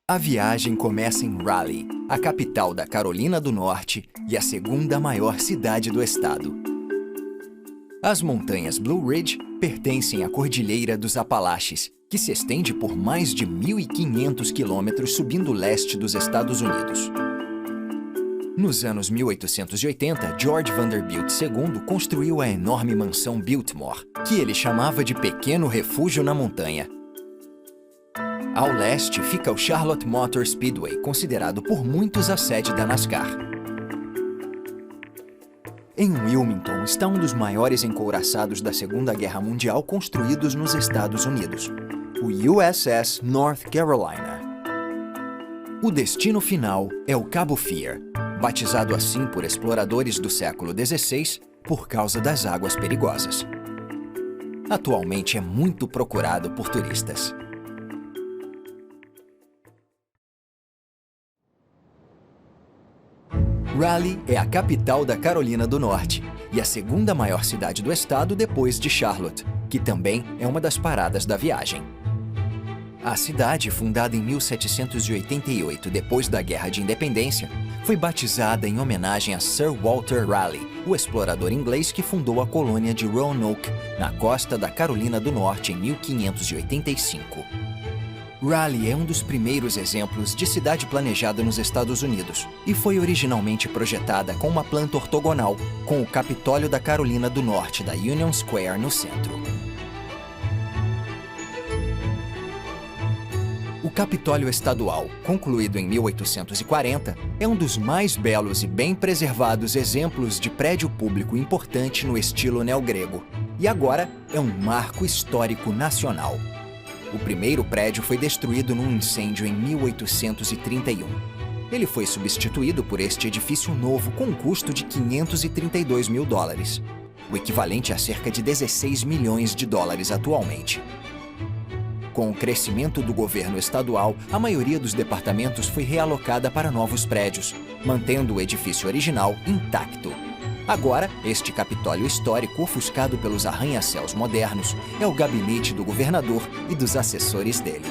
A viagem começa em Raleigh, a capital da Carolina do Norte e a segunda maior cidade do estado. As montanhas Blue Ridge pertencem à Cordilheira dos Apalaches, que se estende por mais de 1.500 quilômetros subindo o leste dos Estados Unidos. Nos anos 1880, George Vanderbilt II construiu a enorme mansão Biltmore, que ele chamava de Pequeno Refúgio na Montanha. Ao leste fica o Charlotte Motor Speedway, considerado por muitos a sede da NASCAR. Em Wilmington está um dos maiores encouraçados da Segunda Guerra Mundial construídos nos Estados Unidos, o USS North Carolina. O destino final é o Cabo Fear, batizado assim por exploradores do século XVI por causa das águas perigosas. Atualmente é muito procurado por turistas. Raleigh é a capital da Carolina do Norte e a segunda maior cidade do estado depois de Charlotte, que também é uma das paradas da viagem. A cidade, fundada em 1788, depois da Guerra de Independência, foi batizada em homenagem a Sir Walter Raleigh, o explorador inglês que fundou a colônia de Roanoke, na costa da Carolina do Norte, em 1585. Raleigh é um dos primeiros exemplos de cidade planejada nos Estados Unidos e foi originalmente projetada com uma planta ortogonal, com o Capitólio da Carolina do Norte da Union Square no centro. O Capitólio Estadual, concluído em 1840, é um dos mais belos e bem preservados exemplos de prédio público importante no estilo neogrego, e agora é um marco histórico nacional. O primeiro prédio foi destruído num incêndio em 1831. Ele foi substituído por este edifício novo com um custo de $532 mil, o equivalente a cerca de $16 milhões atualmente. Com o crescimento do governo estadual, a maioria dos departamentos foi realocada para novos prédios, mantendo o edifício original intacto. Agora, este Capitólio histórico, ofuscado pelos arranha-céus modernos, é o gabinete do governador e dos assessores dele.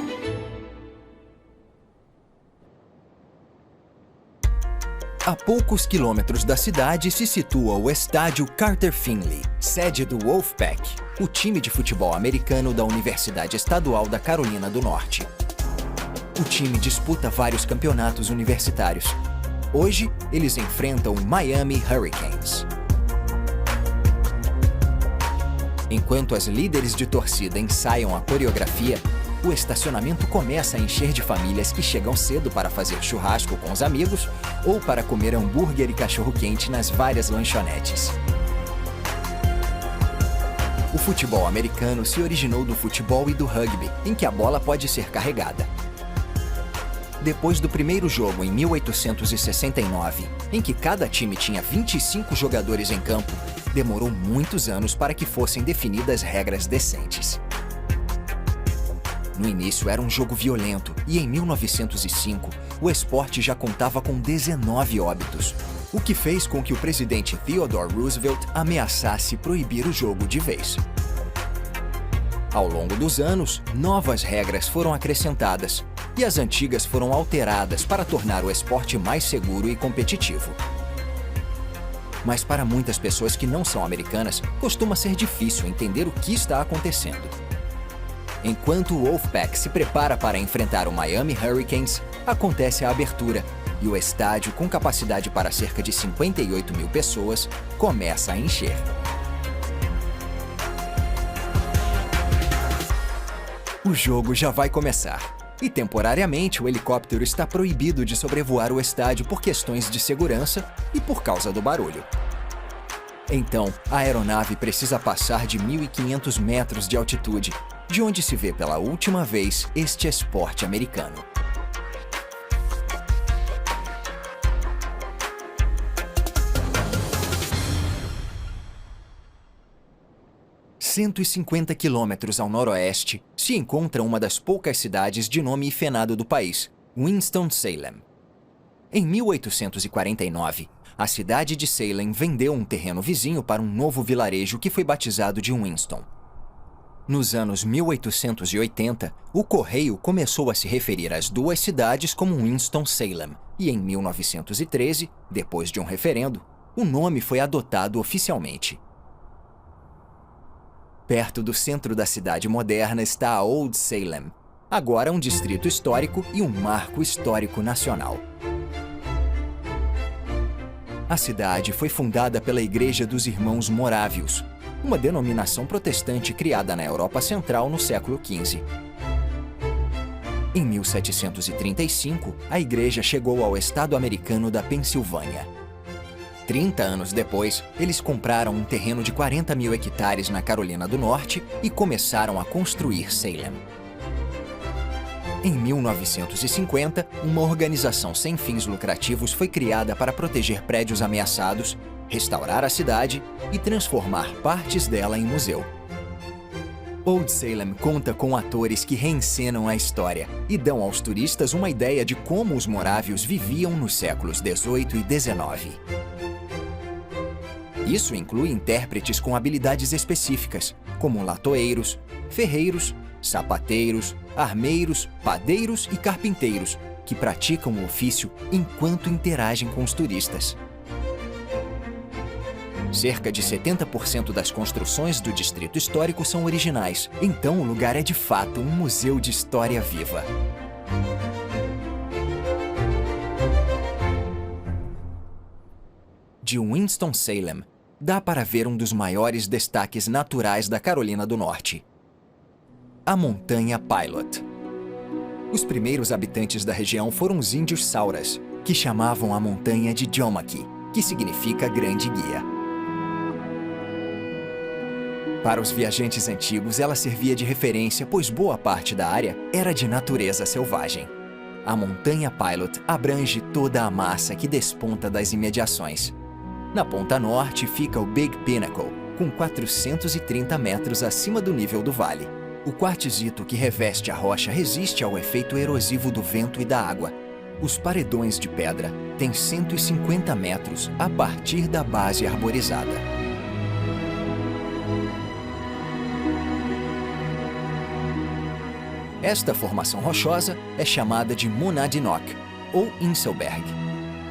A poucos quilômetros da cidade se situa o estádio Carter Finley, sede do Wolfpack, o time de futebol americano da Universidade Estadual da Carolina do Norte. O time disputa vários campeonatos universitários. Hoje, eles enfrentam o Miami Hurricanes. Enquanto as líderes de torcida ensaiam a coreografia, o estacionamento começa a encher de famílias que chegam cedo para fazer churrasco com os amigos ou para comer hambúrguer e cachorro-quente nas várias lanchonetes. O futebol americano se originou do futebol e do rugby, em que a bola pode ser carregada. Depois do primeiro jogo, em 1869, em que cada time tinha 25 jogadores em campo, demorou muitos anos para que fossem definidas regras decentes. No início era um jogo violento e em 1905 o esporte já contava com 19 óbitos, o que fez com que o presidente Theodore Roosevelt ameaçasse proibir o jogo de vez. Ao longo dos anos, novas regras foram acrescentadas e as antigas foram alteradas para tornar o esporte mais seguro e competitivo. Mas para muitas pessoas que não são americanas, costuma ser difícil entender o que está acontecendo. Enquanto o Wolfpack se prepara para enfrentar o Miami Hurricanes, acontece a abertura e o estádio, com capacidade para cerca de 58 mil pessoas, começa a encher. O jogo já vai começar. E temporariamente o helicóptero está proibido de sobrevoar o estádio por questões de segurança e por causa do barulho. Então, a aeronave precisa passar de 1.500 metros de altitude, de onde se vê pela última vez este esporte americano. A 150 quilômetros ao noroeste, se encontra uma das poucas cidades de nome ifenado do país, Winston-Salem. Em 1849, a cidade de Salem vendeu um terreno vizinho para um novo vilarejo que foi batizado de Winston. Nos anos 1880, o correio começou a se referir às duas cidades como Winston-Salem, e em 1913, depois de um referendo, o nome foi adotado oficialmente. Perto do centro da cidade moderna está a Old Salem, agora um distrito histórico e um marco histórico nacional. A cidade foi fundada pela Igreja dos Irmãos Morávios, uma denominação protestante criada na Europa Central no século XV. Em 1735, a igreja chegou ao estado americano da Pensilvânia. 30 anos depois, eles compraram um terreno de 40 mil hectares na Carolina do Norte e começaram a construir Salem. Em 1950, uma organização sem fins lucrativos foi criada para proteger prédios ameaçados, restaurar a cidade e transformar partes dela em museu. Old Salem conta com atores que reencenam a história e dão aos turistas uma ideia de como os morávios viviam nos séculos 18 e 19. Isso inclui intérpretes com habilidades específicas, como latoeiros, ferreiros, sapateiros, armeiros, padeiros e carpinteiros, que praticam o ofício enquanto interagem com os turistas. Cerca de 70% das construções do distrito histórico são originais, então o lugar é de fato um museu de história viva. De Winston-Salem, dá para ver um dos maiores destaques naturais da Carolina do Norte: a Montanha Pilot. Os primeiros habitantes da região foram os índios Sauras, que chamavam a montanha de Jomaki, que significa Grande Guia. Para os viajantes antigos, ela servia de referência, pois boa parte da área era de natureza selvagem. A Montanha Pilot abrange toda a massa que desponta das imediações. Na ponta norte fica o Big Pinnacle, com 430 metros acima do nível do vale. O quartzito que reveste a rocha resiste ao efeito erosivo do vento e da água. Os paredões de pedra têm 150 metros a partir da base arborizada. Esta formação rochosa é chamada de Monadnock, ou Inselberg,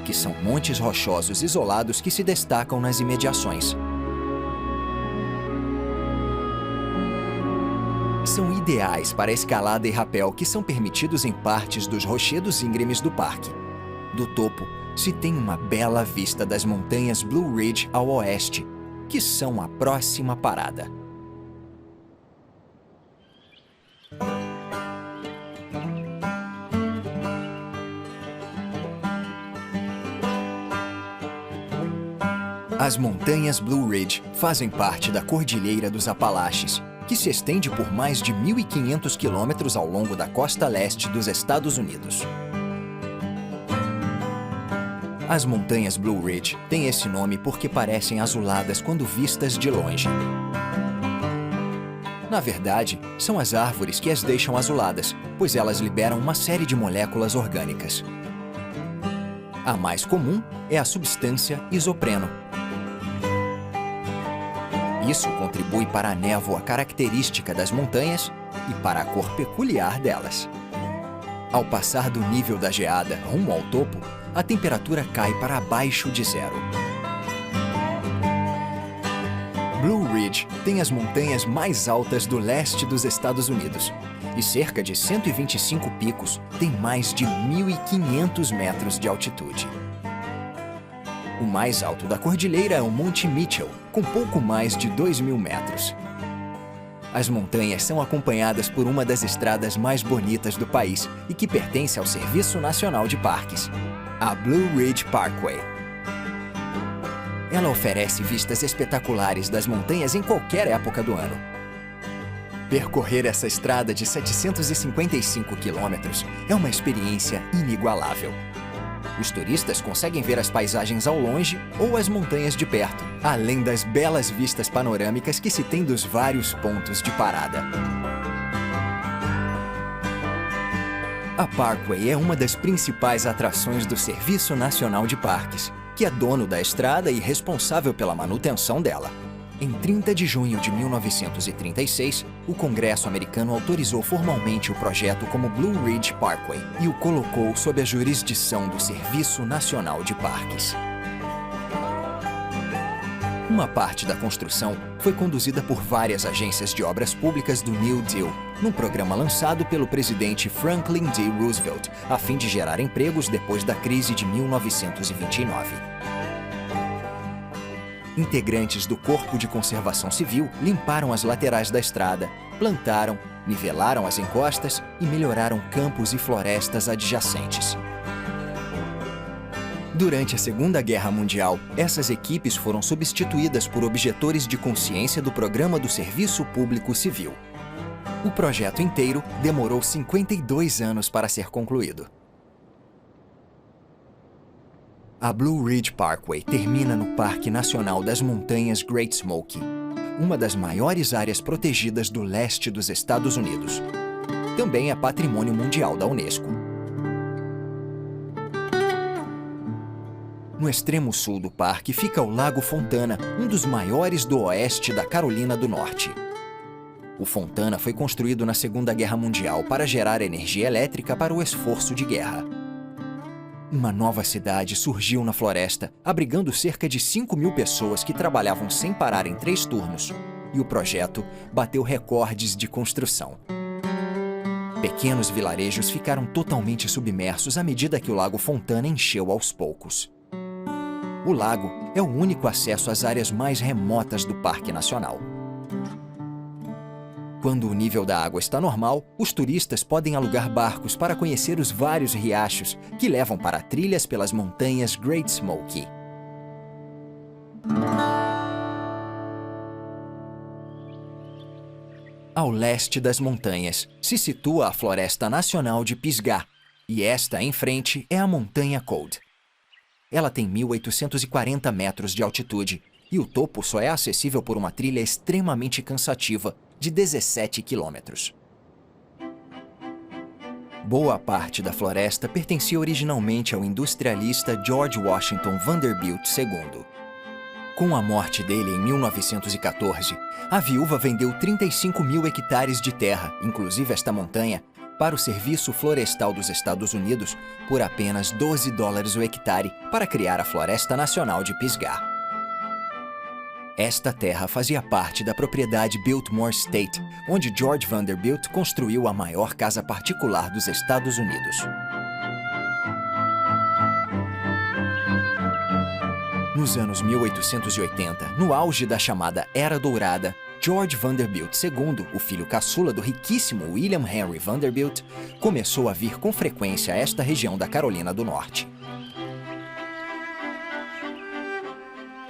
que são montes rochosos isolados que se destacam nas imediações. São ideais para escalada e rapel, que são permitidos em partes dos rochedos íngremes do parque. Do topo, se tem uma bela vista das montanhas Blue Ridge ao oeste, que são a próxima parada. As montanhas Blue Ridge fazem parte da Cordilheira dos Apalaches, que se estende por mais de 1.500 quilômetros ao longo da costa leste dos Estados Unidos. As montanhas Blue Ridge têm esse nome porque parecem azuladas quando vistas de longe. Na verdade, são as árvores que as deixam azuladas, pois elas liberam uma série de moléculas orgânicas. A mais comum é a substância isopreno. Isso contribui para a névoa característica das montanhas e para a cor peculiar delas. Ao passar do nível da geada rumo ao topo, a temperatura cai para abaixo de zero. Blue Ridge tem as montanhas mais altas do leste dos Estados Unidos e cerca de 125 picos têm mais de 1.500 metros de altitude. O mais alto da cordilheira é o Monte Mitchell, com pouco mais de 2.000 metros. As montanhas são acompanhadas por uma das estradas mais bonitas do país e que pertence ao Serviço Nacional de Parques, a Blue Ridge Parkway. Ela oferece vistas espetaculares das montanhas em qualquer época do ano. Percorrer essa estrada de 755 quilômetros é uma experiência inigualável. Os turistas conseguem ver as paisagens ao longe ou as montanhas de perto, além das belas vistas panorâmicas que se tem dos vários pontos de parada. A Parkway é uma das principais atrações do Serviço Nacional de Parques, que é dono da estrada e responsável pela manutenção dela. Em 30 de junho de 1936, o Congresso americano autorizou formalmente o projeto como Blue Ridge Parkway e o colocou sob a jurisdição do Serviço Nacional de Parques. Uma parte da construção foi conduzida por várias agências de obras públicas do New Deal, num programa lançado pelo presidente Franklin D. Roosevelt, a fim de gerar empregos depois da crise de 1929. Integrantes do Corpo de Conservação Civil limparam as laterais da estrada, plantaram, nivelaram as encostas e melhoraram campos e florestas adjacentes. Durante a Segunda Guerra Mundial, essas equipes foram substituídas por objetores de consciência do Programa do Serviço Público Civil. O projeto inteiro demorou 52 anos para ser concluído. A Blue Ridge Parkway termina no Parque Nacional das Montanhas Great Smoky, uma das maiores áreas protegidas do leste dos Estados Unidos. Também é Patrimônio Mundial da Unesco. No extremo sul do parque fica o Lago Fontana, um dos maiores do oeste da Carolina do Norte. O Fontana foi construído na Segunda Guerra Mundial para gerar energia elétrica para o esforço de guerra. Uma nova cidade surgiu na floresta, abrigando cerca de 5.000 pessoas que trabalhavam sem parar em 3 turnos, e o projeto bateu recordes de construção. Pequenos vilarejos ficaram totalmente submersos à medida que o Lago Fontana encheu aos poucos. O lago é o único acesso às áreas mais remotas do Parque Nacional. Quando o nível da água está normal, os turistas podem alugar barcos para conhecer os vários riachos que levam para trilhas pelas montanhas Great Smoky. Ao leste das montanhas, se situa a Floresta Nacional de Pisgah, e esta em frente é a Montanha Cold. Ela tem 1.840 metros de altitude e o topo só é acessível por uma trilha extremamente cansativa de 17 quilômetros. Boa parte da floresta pertencia originalmente ao industrialista George Washington Vanderbilt II. Com a morte dele em 1914, a viúva vendeu 35.000 hectares de terra, inclusive esta montanha, para o Serviço Florestal dos Estados Unidos por apenas $12 o hectare para criar a Floresta Nacional de Pisgah. Esta terra fazia parte da propriedade Biltmore Estate, onde George Vanderbilt construiu a maior casa particular dos Estados Unidos. Nos anos 1880, no auge da chamada Era Dourada, George Vanderbilt II, o filho caçula do riquíssimo William Henry Vanderbilt, começou a vir com frequência a esta região da Carolina do Norte.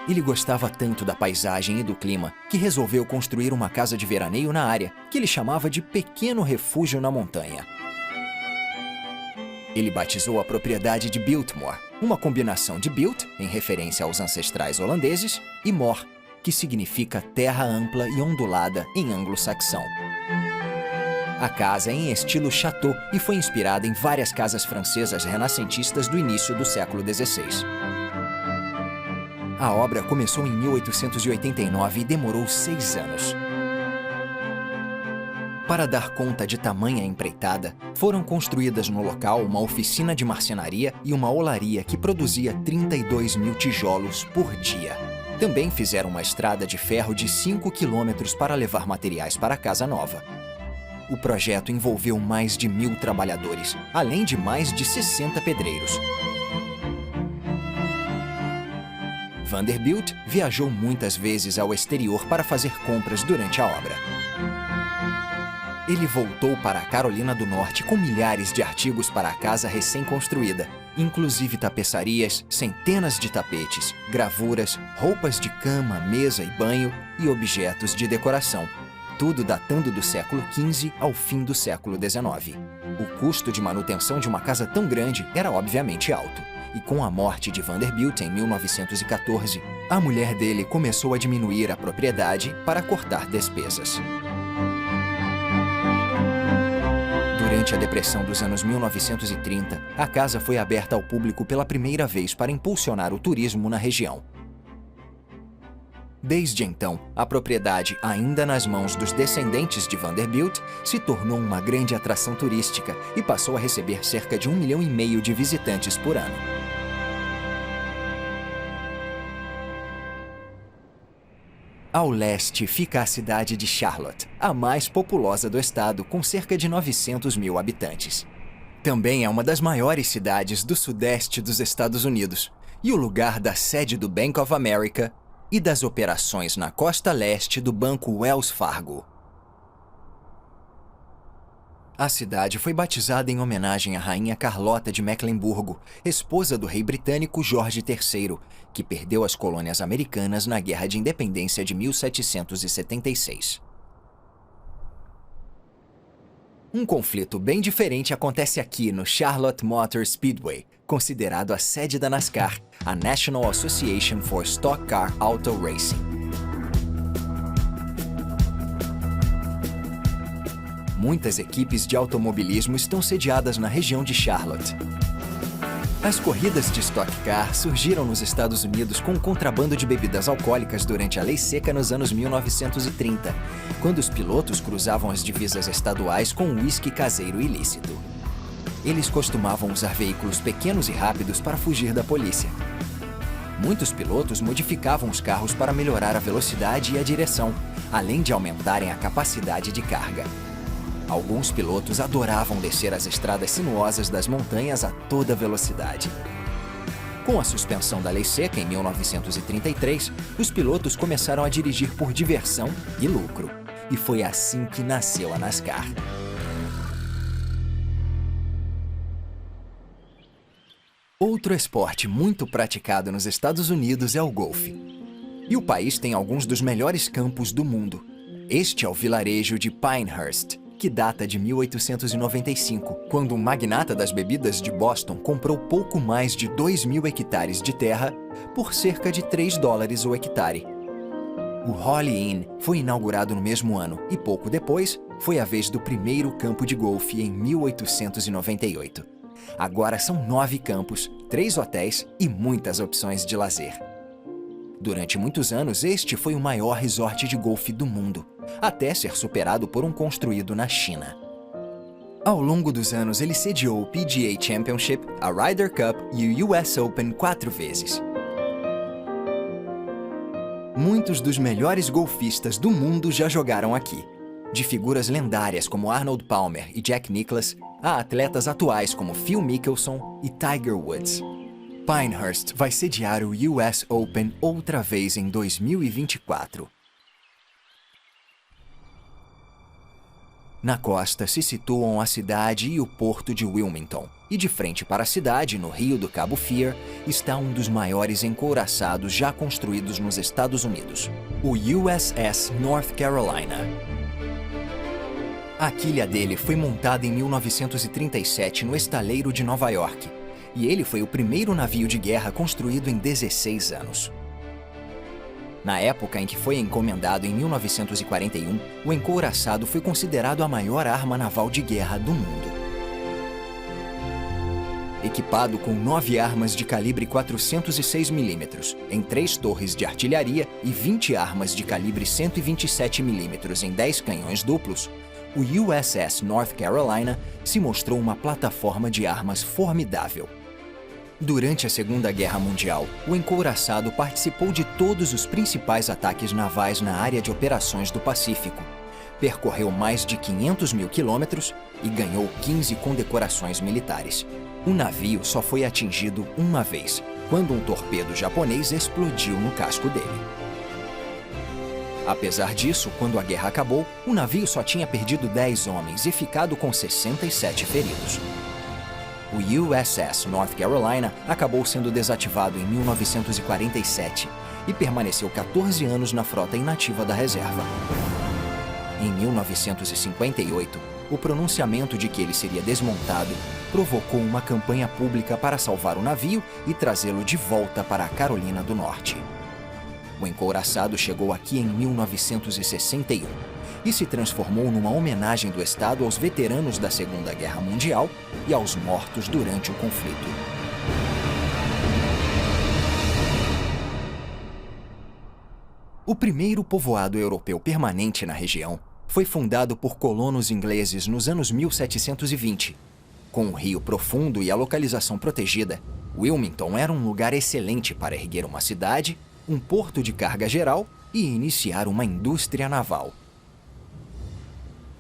Ele gostava tanto da paisagem e do clima que resolveu construir uma casa de veraneio na área, que ele chamava de Pequeno Refúgio na Montanha. Ele batizou a propriedade de Biltmore, uma combinação de Bilt, em referência aos ancestrais holandeses, e Mor, que significa terra ampla e ondulada em anglo-saxão. A casa é em estilo château e foi inspirada em várias casas francesas renascentistas do início do século XVI. A obra começou em 1889 e demorou 6 anos. Para dar conta de tamanha empreitada, foram construídas no local uma oficina de marcenaria e uma olaria que produzia 32.000 tijolos por dia. Também fizeram uma estrada de ferro de 5 quilômetros para levar materiais para a casa nova. O projeto envolveu mais de 1.000 trabalhadores, além de mais de 60 pedreiros. Vanderbilt viajou muitas vezes ao exterior para fazer compras durante a obra. Ele voltou para a Carolina do Norte com milhares de artigos para a casa recém-construída, inclusive tapeçarias, centenas de tapetes, gravuras, roupas de cama, mesa e banho e objetos de decoração, tudo datando do século XV ao fim do século XIX. O custo de manutenção de uma casa tão grande era obviamente alto. E com a morte de Vanderbilt em 1914, a mulher dele começou a diminuir a propriedade para cortar despesas. Durante a Depressão dos anos 1930, a casa foi aberta ao público pela primeira vez para impulsionar o turismo na região. Desde então, a propriedade, ainda nas mãos dos descendentes de Vanderbilt, se tornou uma grande atração turística e passou a receber cerca de 1,5 milhão de visitantes por ano. Ao leste fica a cidade de Charlotte, a mais populosa do estado, com cerca de 900 mil habitantes. Também é uma das maiores cidades do sudeste dos Estados Unidos e o lugar da sede do Bank of America e das operações na costa leste do banco Wells Fargo. A cidade foi batizada em homenagem à rainha Carlota de Mecklemburgo, esposa do rei britânico Jorge III, que perdeu as colônias americanas na Guerra de Independência de 1776. Um conflito bem diferente acontece aqui no Charlotte Motor Speedway, considerado a sede da NASCAR, a National Association for Stock Car Auto Racing. Muitas equipes de automobilismo estão sediadas na região de Charlotte. As corridas de Stock Car surgiram nos Estados Unidos com o contrabando de bebidas alcoólicas durante a Lei Seca nos anos 1930, quando os pilotos cruzavam as divisas estaduais com uísque caseiro ilícito. Eles costumavam usar veículos pequenos e rápidos para fugir da polícia. Muitos pilotos modificavam os carros para melhorar a velocidade e a direção, além de aumentarem a capacidade de carga. Alguns pilotos adoravam descer as estradas sinuosas das montanhas a toda velocidade. Com a suspensão da Lei Seca em 1933, os pilotos começaram a dirigir por diversão e lucro. E foi assim que nasceu a NASCAR. Outro esporte muito praticado nos Estados Unidos é o golfe. E o país tem alguns dos melhores campos do mundo. Este é o vilarejo de Pinehurst, que data de 1895, quando um magnata das bebidas de Boston comprou pouco mais de 2.000 hectares de terra por cerca de $3 o hectare. O Holly Inn foi inaugurado no mesmo ano e pouco depois foi a vez do primeiro campo de golfe em 1898. Agora são 9 campos, 3 hotéis e muitas opções de lazer. Durante muitos anos, este foi o maior resort de golfe do mundo, até ser superado por um construído na China. Ao longo dos anos, ele sediou o PGA Championship, a Ryder Cup e o US Open 4 vezes. Muitos dos melhores golfistas do mundo já jogaram aqui. De figuras lendárias como Arnold Palmer e Jack Nicklaus, a atletas atuais como Phil Mickelson e Tiger Woods. Pinehurst vai sediar o US Open outra vez em 2024. Na costa se situam a cidade e o porto de Wilmington, e de frente para a cidade, no rio do Cabo Fear, está um dos maiores encouraçados já construídos nos Estados Unidos, o USS North Carolina. A quilha dele foi montada em 1937 no estaleiro de Nova York, e ele foi o primeiro navio de guerra construído em 16 anos. Na época em que foi encomendado em 1941, o encouraçado foi considerado a maior arma naval de guerra do mundo. Equipado com 9 armas de calibre 406 mm, em 3 torres de artilharia e 20 armas de calibre 127 mm em 10 canhões duplos, o USS North Carolina se mostrou uma plataforma de armas formidável. Durante a Segunda Guerra Mundial, o encouraçado participou de todos os principais ataques navais na área de operações do Pacífico, percorreu mais de 500 mil quilômetros e ganhou 15 condecorações militares. O navio só foi atingido uma vez, quando um torpedo japonês explodiu no casco dele. Apesar disso, quando a guerra acabou, o navio só tinha perdido 10 homens e ficado com 67 feridos. O USS North Carolina acabou sendo desativado em 1947 e permaneceu 14 anos na frota inativa da reserva. Em 1958, o pronunciamento de que ele seria desmontado provocou uma campanha pública para salvar o navio e trazê-lo de volta para a Carolina do Norte. O encouraçado chegou aqui em 1961 e se transformou numa homenagem do Estado aos veteranos da Segunda Guerra Mundial e aos mortos durante o conflito. O primeiro povoado europeu permanente na região foi fundado por colonos ingleses nos anos 1720. Com o rio profundo e a localização protegida, Wilmington era um lugar excelente para erguer uma cidade, um porto de carga geral e iniciar uma indústria naval.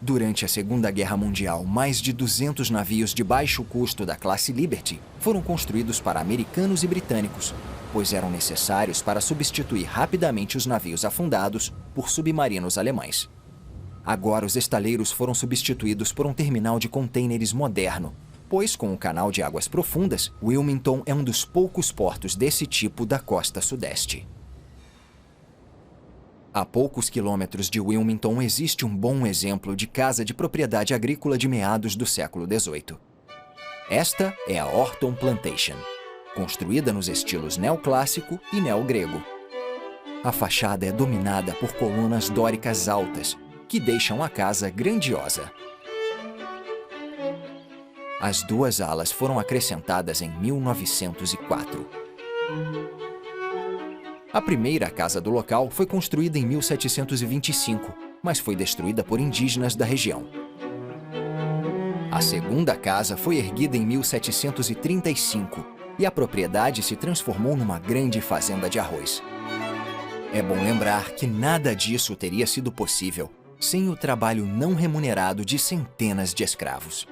Durante a Segunda Guerra Mundial, mais de 200 navios de baixo custo da classe Liberty foram construídos para americanos e britânicos, pois eram necessários para substituir rapidamente os navios afundados por submarinos alemães. Agora os estaleiros foram substituídos por um terminal de contêineres moderno, pois com o canal de águas profundas, Wilmington é um dos poucos portos desse tipo da costa sudeste. A poucos quilômetros de Wilmington existe um bom exemplo de casa de propriedade agrícola de meados do século XVIII. Esta é a Orton Plantation, construída nos estilos neoclássico e neogrego. A fachada é dominada por colunas dóricas altas, que deixam a casa grandiosa. As duas alas foram acrescentadas em 1904. A primeira casa do local foi construída em 1725, mas foi destruída por indígenas da região. A segunda casa foi erguida em 1735 e a propriedade se transformou numa grande fazenda de arroz. É bom lembrar que nada disso teria sido possível sem o trabalho não remunerado de centenas de escravos.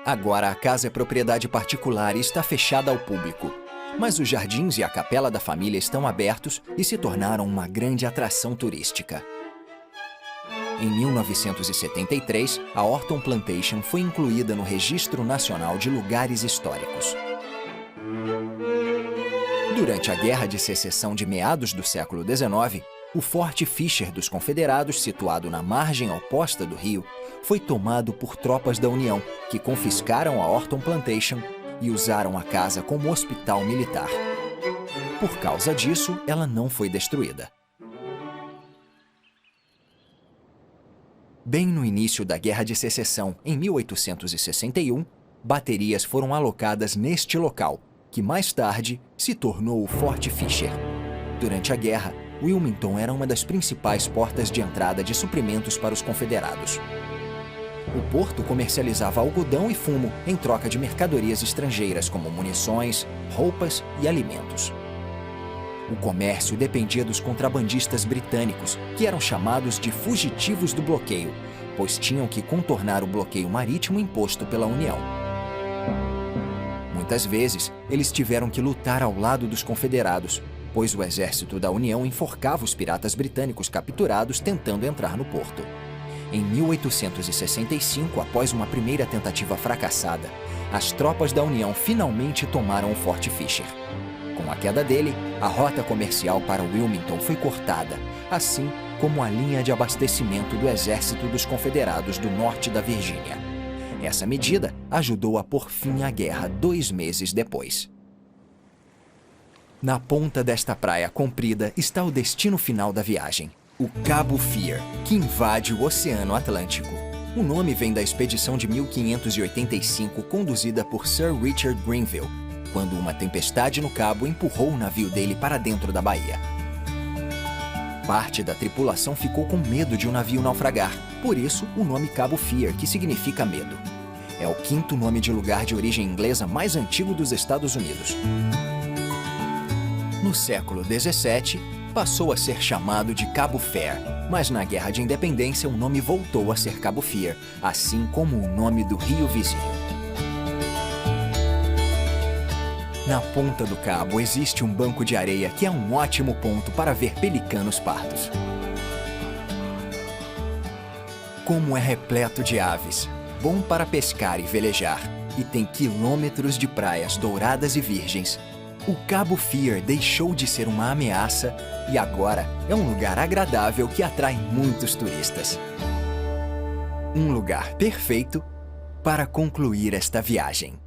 Agora a casa é propriedade particular e está fechada ao público, mas os jardins e a capela da família estão abertos e se tornaram uma grande atração turística. Em 1973, a Orton Plantation foi incluída no Registro Nacional de Lugares Históricos. Durante a Guerra de Secessão de meados do século XIX, o Forte Fisher dos Confederados, situado na margem oposta do rio, foi tomado por tropas da União, que confiscaram a Orton Plantation e usaram a casa como hospital militar. Por causa disso, ela não foi destruída. Bem no início da Guerra de Secessão, em 1861, baterias foram alocadas neste local, que mais tarde se tornou o Forte Fisher. Durante a guerra, Wilmington era uma das principais portas de entrada de suprimentos para os confederados. O porto comercializava algodão e fumo em troca de mercadorias estrangeiras como munições, roupas e alimentos. O comércio dependia dos contrabandistas britânicos, que eram chamados de fugitivos do bloqueio, pois tinham que contornar o bloqueio marítimo imposto pela União. Muitas vezes, eles tiveram que lutar ao lado dos confederados, pois o exército da União enforcava os piratas britânicos capturados tentando entrar no porto. Em 1865, após uma primeira tentativa fracassada, as tropas da União finalmente tomaram o Forte Fisher. Com a queda dele, a rota comercial para Wilmington foi cortada, assim como a linha de abastecimento do Exército dos Confederados do Norte da Virgínia. Essa medida ajudou a pôr fim à guerra 2 meses depois. Na ponta desta praia comprida está o destino final da viagem, o Cabo Fear, que invade o Oceano Atlântico. O nome vem da expedição de 1585 conduzida por Sir Richard Grenville, quando uma tempestade no cabo empurrou o navio dele para dentro da baía. Parte da tripulação ficou com medo de o navio naufragar, por isso o nome Cabo Fear, que significa medo. É o 5º nome de lugar de origem inglesa mais antigo dos Estados Unidos. No século XVII, passou a ser chamado de Cabo Fair, mas na Guerra de Independência o nome voltou a ser Cabo Fear, assim como o nome do rio vizinho. Na ponta do cabo existe um banco de areia que é um ótimo ponto para ver pelicanos pardos. Como é repleto de aves, bom para pescar e velejar, e tem quilômetros de praias douradas e virgens, o Cabo Fear deixou de ser uma ameaça e agora é um lugar agradável que atrai muitos turistas. Um lugar perfeito para concluir esta viagem.